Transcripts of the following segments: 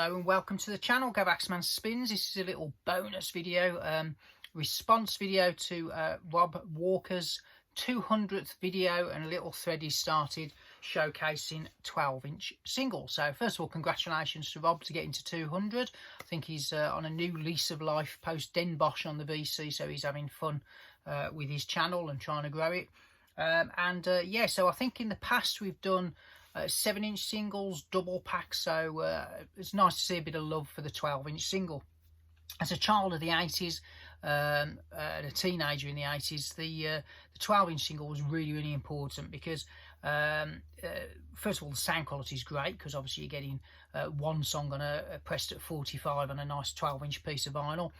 Hello and welcome to the channel, Go Axeman Spins. This is a little bonus video, response video to Rob Walker's 200th video, and a little thread he started showcasing 12-inch singles. So first of all, congratulations to Rob to getting to 200. I think he's on a new lease of life post Den Bosch on the VC, so he's having fun with his channel and trying to grow it. Yeah, so I think in the past we've done 7-inch singles, double packs, so it's nice to see a bit of love for the 12-inch single. As a child of the 80s, and a teenager in the 80s, the 12-inch single was really important because first of all, the sound quality is great because obviously you're getting one song on a pressed at 45 on a nice 12-inch piece of vinyl,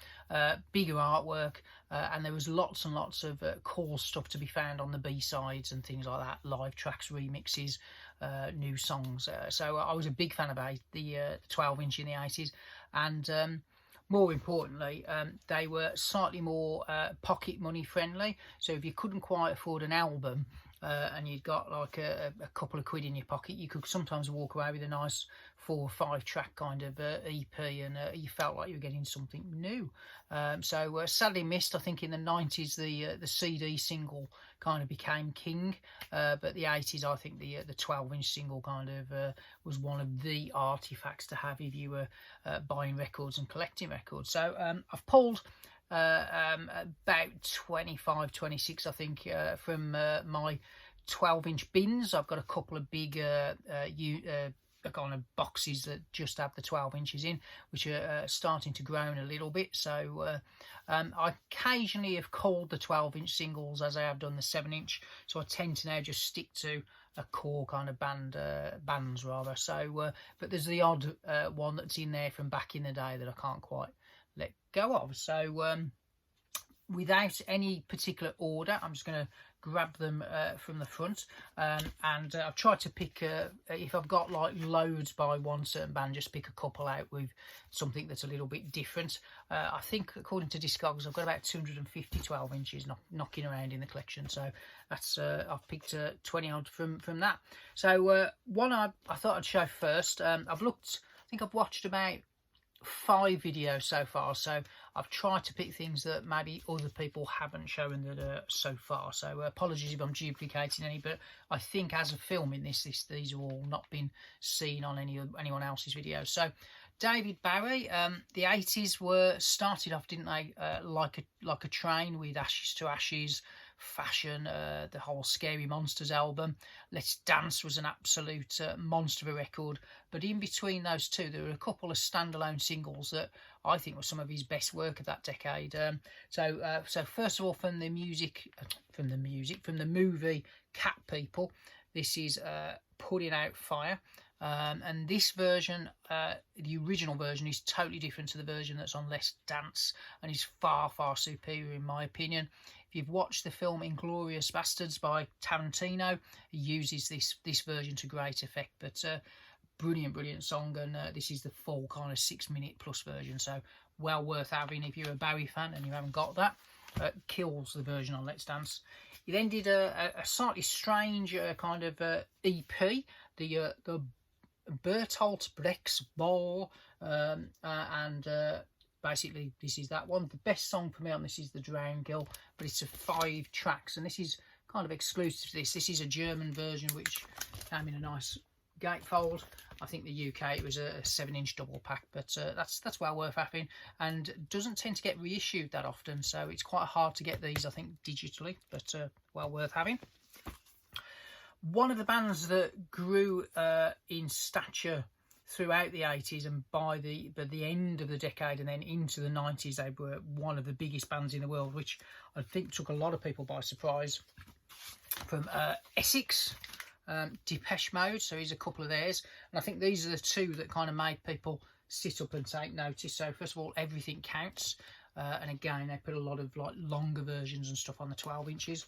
bigger artwork, and there was lots and lots of cool stuff to be found on the B-sides and things like that, live tracks, remixes, new songs. So I was a big fan of the 12-inch in the 80s, and more importantly, they were slightly more pocket money friendly. So if you couldn't quite afford an album and you'd got like a couple of quid in your pocket, you could sometimes walk away with a nice 4 or 5 track kind of EP, and you felt like you were getting something new. So sadly missed, I think in the 90s the CD single kind of became king, but the 80s, I think the 12-inch single kind of was one of the artifacts to have if you were buying records and collecting records. So I've pulled about 25, 26 I think from my 12-inch bins. I've got a couple of big kind of boxes that just have the 12 inches in, which are starting to grow a little bit. So I occasionally have culled the 12-inch singles as I have done the 7-inch, so I tend to now just stick to a core kind of bands rather. So but there's the odd one that's in there from back in the day that I can't quite let go of. So without any particular order, I'm just going to grab them from the front, and I've tried to pick if I've got like loads by one certain band, just pick a couple out with something that's a little bit different. I think according to Discogs I've got about 250 12 inches knocking around in the collection, so that's I've picked 20 odd from that. So one I thought I'd show first. I think I've watched about 5 videos so far, so I've tried to pick things that maybe other people haven't shown that so far. So apologies if I'm duplicating any, but I think as of filming these have all not been seen on anyone else's videos. So David Bowie, the 80s were started off, didn't they, like a train, with Ashes to Ashes, Fashion, the whole Scary Monsters album. Let's Dance was an absolute monster of a record, but in between those two there were a couple of standalone singles that I think were some of his best work of that decade. So first of all, from the movie Cat People, this is Putting Out Fire. And this version, the original version, is totally different to the version that's on Let's Dance, and is far superior in my opinion. If you've watched the film Inglourious Bastards by Tarantino, he uses this version to great effect. But brilliant song, and this is the full kind of 6-minute plus version, so well worth having if you're a Bowie fan and you haven't got that. Kills the version on Let's Dance. He then did a slightly strange kind of EP, the Bertolt Brecht's Ball, and basically this is that one. The best song for me on this is The Drown Girl, but it's 5 tracks, and this is kind of exclusive to this. This is a German version which came in a nice gatefold. I think the UK it was a 7-inch double pack, but that's well worth having, and doesn't tend to get reissued that often, so it's quite hard to get these, I think, digitally, but well worth having. One of the bands that grew in stature throughout the 80s, and by the end of the decade and then into the 90s, they were one of the biggest bands in the world, which I think took a lot of people by surprise. From Essex, Depeche Mode, so here's a couple of theirs, and I think these are the two that kind of made people sit up and take notice. So first of all, Everything Counts, and again they put a lot of like longer versions and stuff on the 12 inches.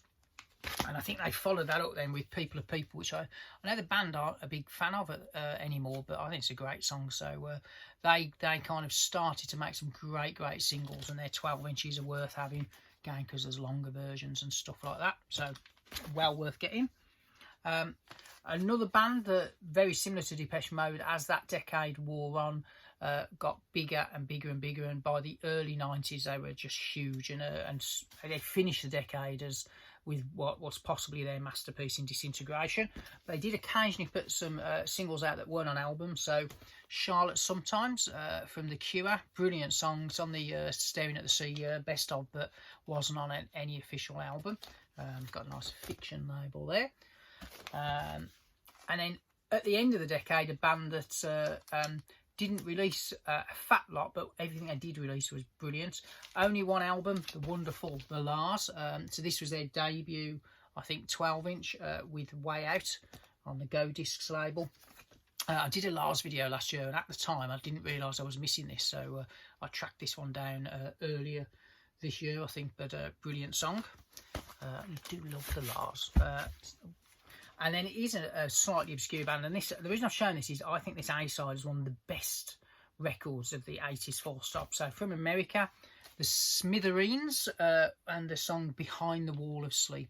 And I think they followed that up then with People of People, which I know the band aren't a big fan of anymore, but I think it's a great song. So they kind of started to make some great singles, and their 12 inches are worth having, again, because there's longer versions and stuff like that. So well worth getting. Another band that very similar to Depeche Mode as that decade wore on, got bigger and bigger and bigger, and by the early 90s they were just huge, and they finished the decade as with what was possibly their masterpiece in Disintegration. They did occasionally put some singles out that weren't on albums, so Charlotte Sometimes from The Cure, brilliant songs on the Staring at the Sea best of, but wasn't on any official album. Got a nice Fiction label there. And then at the end of the decade, a band that didn't release a fat lot, but everything they did release was brilliant. Only one album, the wonderful The Lars. So this was their debut, I think, 12-inch with Way Out on the Go Discs label. I did a Lars video last year, and at the time I didn't realise I was missing this, so I tracked this one down earlier this year, I think, but a brilliant song. I do love The Lars. And then it is a slightly obscure band, and the reason I've shown this is I think this A-side is one of the best records of the 80s full stop. So from America, the Smithereens and the song Behind the Wall of Sleep.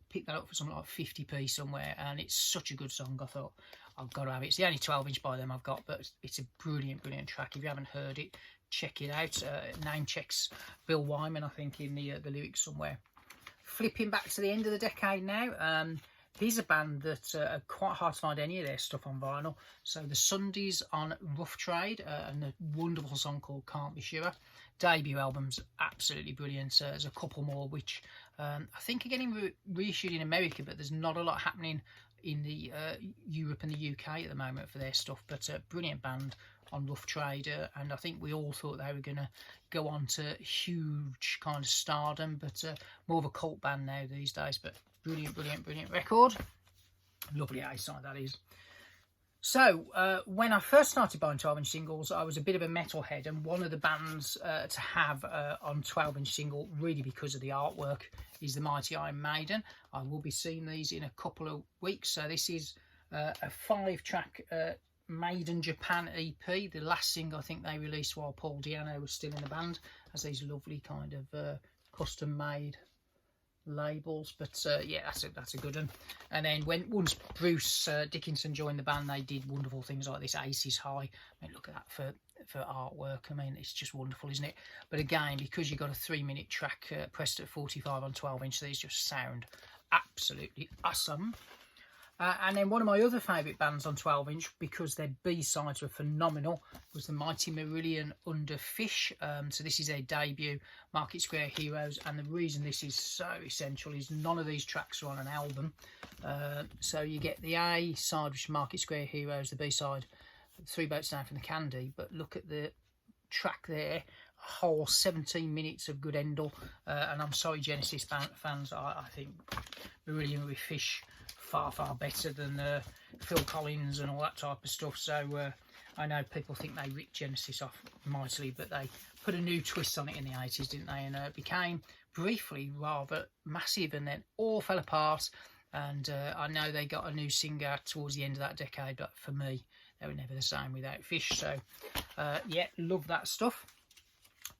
Picked that up for something like 50p somewhere, and it's such a good song. I thought I've got to have it. It's the only 12-inch by them I've got, but it's a brilliant track. If you haven't heard it, check it out. Name checks Bill Wyman, I think, in the lyrics somewhere. Flipping back to the end of the decade now, here's a band that are quite hard to find any of their stuff on vinyl. So the Sundays on Rough Trade, and a wonderful song called Can't Be Sure. Debut album's absolutely brilliant. There's a couple more which I think are getting reissued in America, but there's not a lot happening in the Europe and the UK at the moment for their stuff. But a brilliant band on Rough Trade, and I think we all thought they were going to go on to huge kind of stardom, but more of a cult band now these days. But brilliant record. Lovely A-side, that is. So, when I first started buying 12-inch singles, I was a bit of a metalhead, and one of the bands to have on 12-inch single, really because of the artwork, is the Mighty Iron Maiden. I will be seeing these in a couple of weeks. So this is a 5-track Maiden Japan EP, the last single I think they released while Paul Di'Anno was still in the band, as these lovely kind of custom-made labels. But yeah, that's a good one. And then once Bruce Dickinson joined the band, they did wonderful things like this Aces High. I mean, look at that for artwork. I mean, it's just wonderful, isn't it? But again, because you've got a 3-minute track pressed at 45 on 12-inch, these just sound absolutely awesome. And then one of my other favourite bands on 12-inch, because their B-sides were phenomenal, was the Mighty Marillion Under Fish. So this is their debut, Market Square Heroes, and the reason this is so essential is none of these tracks are on an album. So you get the A-side, which is Market Square Heroes, the B-side, 3 Boats Down from the Candy, but look at the track there, a whole 17 minutes of good endle. And I'm sorry, Genesis fans, I think Marillion with Fish far better than Phil Collins and all that type of stuff. So I know people think they ripped Genesis off mightily, but they put a new twist on it in the 80s, didn't they? And it became briefly rather massive, and then all fell apart. And I know they got a new singer towards the end of that decade, but for me, they were never the same without Fish. So yeah, love that stuff.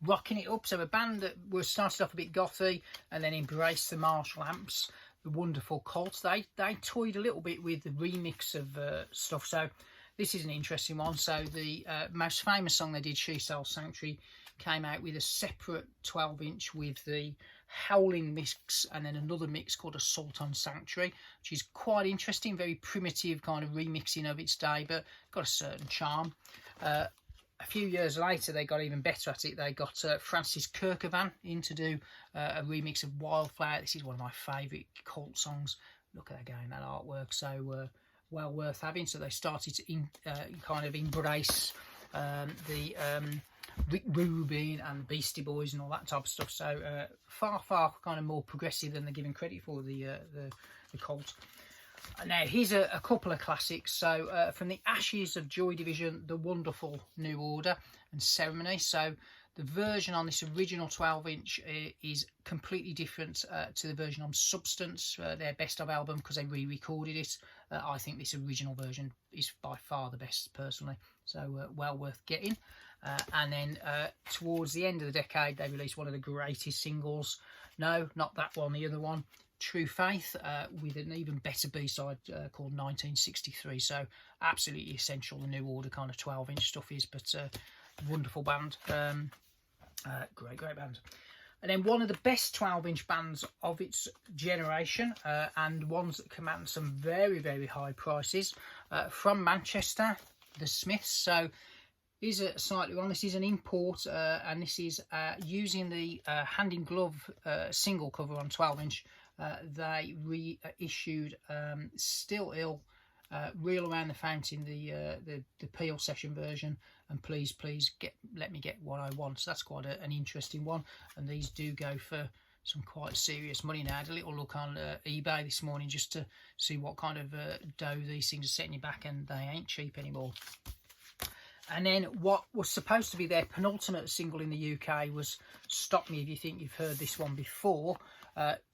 Rocking it up. So a band that was started off a bit gothy and then embraced the Marshall amps, the wonderful Colts. They toyed a little bit with the remix of stuff. So this is an interesting one. So the most famous song they did, She Sells Sanctuary, came out with a separate 12-inch with the Howling mix, and then another mix called Assault on Sanctuary, which is quite interesting, very primitive kind of remixing of its day, but got a certain charm. A few years later, they got even better at it. They got Francis Kirkovan in to do a remix of Wildflower. This is one of my favourite Cult songs. Look at that again, that artwork. So well worth having. So they started to kind of embrace the Rick Rubin and the Beastie Boys and all that type of stuff. So far kind of more progressive than they're given credit for, the Cult. Now, here's a couple of classics. So, from the Ashes of Joy Division, The Wonderful New Order and Ceremony. So, the version on this original 12-inch is completely different to the version on Substance, their best of album, because they re-recorded it. I think this original version is by far the best, personally. So, well worth getting. And then towards the end of the decade, they released one of the greatest singles. No, not that one, the other one. True Faith, with an even better B-side called 1963. So absolutely essential, the New Order kind of 12-inch stuff is, but wonderful band. Great band. And then one of the best 12-inch bands of its generation, and ones that command some very, very high prices, from Manchester, the Smiths. So is a slightly one. This is an import, and this is using the hand in glove single cover on 12-inch. They reissued Still Ill, Reel Around the Fountain, the Peel session version, and Please Let Me Get What I Want. So that's quite an interesting one, and these do go for some quite serious money now. I had a little look on eBay this morning just to see what kind of dough these things are setting you back, and they ain't cheap anymore. And then what was supposed to be their penultimate single in the UK was Stop Me If You Think You've Heard This One Before.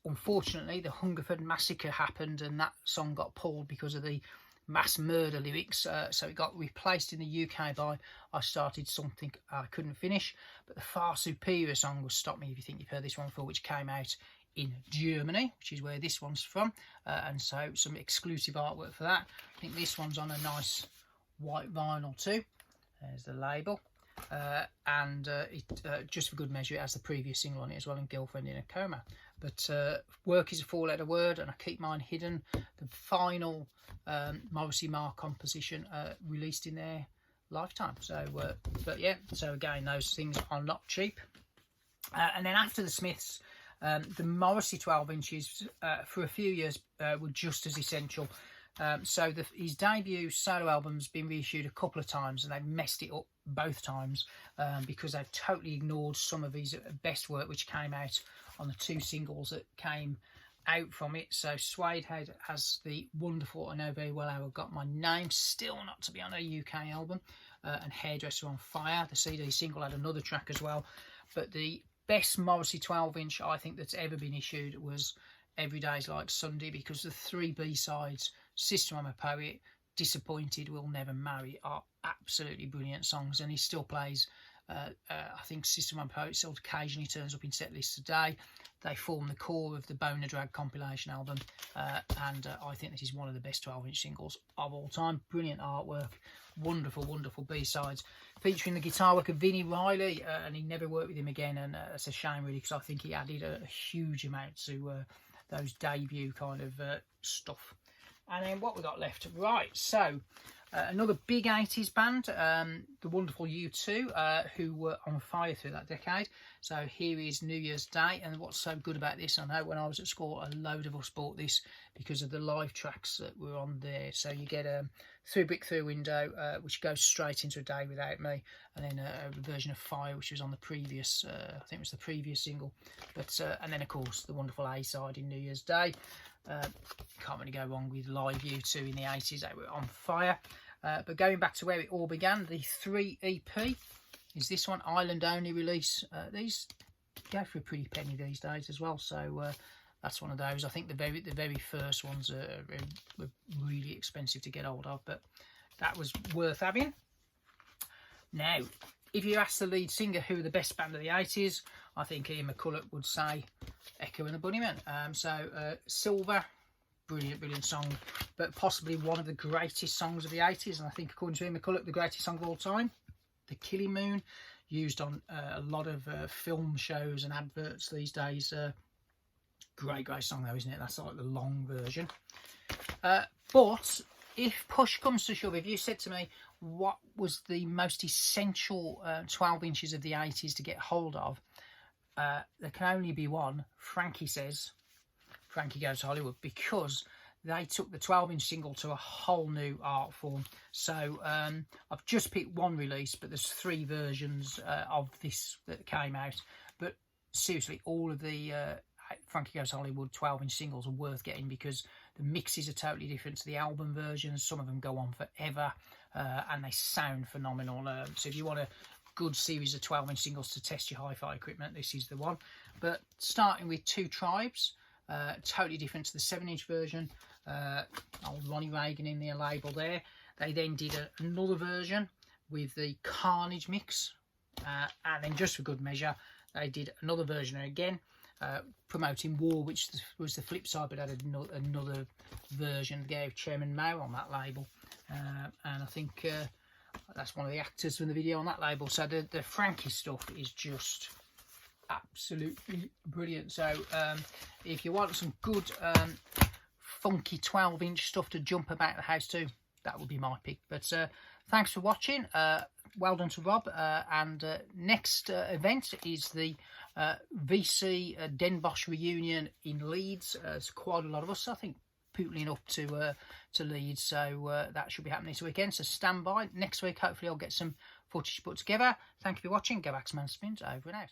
Unfortunately, the Hungerford Massacre happened, and that song got pulled because of the mass murder lyrics. So it got replaced in the UK by I Started Something I Couldn't Finish. But the far superior song was Stop Me If You Think You've Heard This One Before, which came out in Germany, which is where this one's from. And so some exclusive artwork for that. I think this one's on a nice white vinyl too. There's the label, and just for good measure, it has the previous single on it as well, and Girlfriend in a Coma. But Work is a four-letter word, and I Keep Mine Hidden, the final Morrissey Mark composition, released in their lifetime. So, but yeah, so again, those things are not cheap. And then after the Smiths, the Morrissey 12 inches for a few years were just as essential. So his debut solo album's been reissued a couple of times, and they've messed it up both times because they've totally ignored some of his best work, which came out on the two singles that came out from it. So Suede Head has the wonderful I Know Very Well How I Got My Name, still not to be on a UK album, and Hairdresser on Fire. The CD single had another track as well, but the best Morrissey 12-inch I think that's ever been issued was Every Day's Like Sunday, because the three B-sides, Sister I'm a Poet, Disappointed, We'll Never Marry, are absolutely brilliant songs, and he still plays. I think Sister I'm a Poet still occasionally turns up in set lists today. They form the core of the Boner Drag compilation album, and I think this is one of the best 12-inch singles of all time. Brilliant artwork, wonderful B-sides, featuring the guitar work of Vinnie Riley, and he never worked with him again, and it's a shame really, because I think he added a huge amount to those debut kind of stuff. And then what we got left, right, so another big 80s band, the wonderful U2, who were on fire through that decade. So here is New Year's Day, and what's so good about this, I know when I was at school a load of us bought this because of the live tracks that were on there. So you get a Through Brick Through Window, which goes straight into A Day Without Me, and then a version of Fire, which was on the previous, I think it was the previous single, but and then of course the wonderful A-side in New Year's Day. Can't really go wrong with live U2 in the 80s, they were on fire. But going back to where it all began, the 3 EP is this one, Island Only release. These go for a pretty penny these days as well, so that's one of those. I think the very first ones were really expensive to get hold of, but that was worth having. Now, if you ask the lead singer who are the best band of the 80s, I think Ian McCulloch would say Echo and the Bunnymen. So Silver, brilliant song, but possibly one of the greatest songs of the 80s, and I think according to Ian McCulloch, the greatest song of all time. The Killing Moon, used on a lot of film shows and adverts these days. Great song though, isn't it? That's like the long version. But if push comes to shove, if you said to me what was the most essential 12 inches of the 80s to get hold of, there can only be one. Frankie says, Frankie Goes to Hollywood, because they took the 12-inch single to a whole new art form. So I've just picked one release, but there's 3 versions of this that came out. But seriously, all of the Frankie Goes to Hollywood 12-inch singles are worth getting, because the mixes are totally different to the album versions. Some of them go on forever, and they sound phenomenal. So if you want a good series of 12-inch singles to test your hi-fi equipment, this is the one. But starting with Two Tribes, totally different to the 7-inch version. Old Ronnie Reagan in their label there. They then did another version with the Carnage mix, and then just for good measure they did another version again, promoting War, which was the flip side, but had another version. They gave Chairman Mao on that label, and I think that's one of the actors from the video on that label. So the Frankie stuff is just absolutely brilliant. So if you want some good funky 12-inch stuff to jump about the house to, that would be my pick. But thanks for watching. Well done to Rob. And next event is the VC Den Bosch reunion in Leeds. There's quite a lot of us, I think, pootling up to Leeds, so that should be happening this weekend. So stand by. Next week, hopefully, I'll get some footage put together. Thank you for watching. Go Axeman Spins, over and out.